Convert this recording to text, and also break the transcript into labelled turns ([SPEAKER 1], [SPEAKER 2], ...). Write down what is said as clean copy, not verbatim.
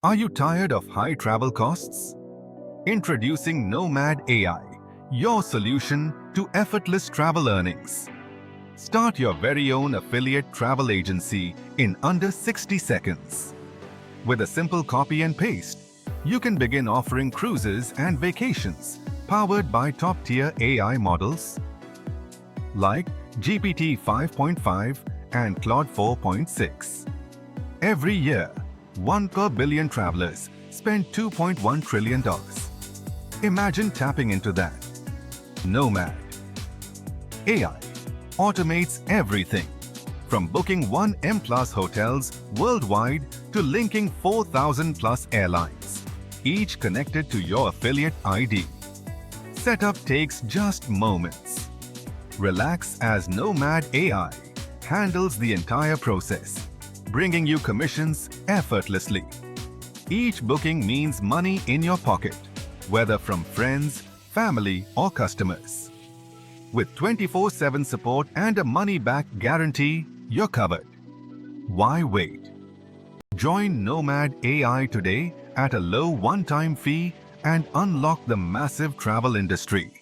[SPEAKER 1] Are you tired of high travel costs? Introducing Nomad AI, your solution to effortless travel earnings. Start your very own affiliate travel agency in under 60 seconds. With a simple copy and paste, you can begin offering cruises and vacations powered by top-tier AI models like GPT 5.5 and Claude 4.6. Every year, 1 per billion travelers spend $2.1 trillion. Imagine tapping into that. Nomad AI automates everything, from booking 1M plus hotels worldwide to linking 4,000 plus airlines, each connected to your affiliate ID. Setup takes just moments. Relax as Nomad AI handles the entire process, bringing you commissions effortlessly. Each booking means money in your pocket, whether from friends, family, or customers. With 24/7 support and a money-back guarantee, you're covered. Why wait? Join Nomad AI today at a low one-time fee and unlock the massive travel industry.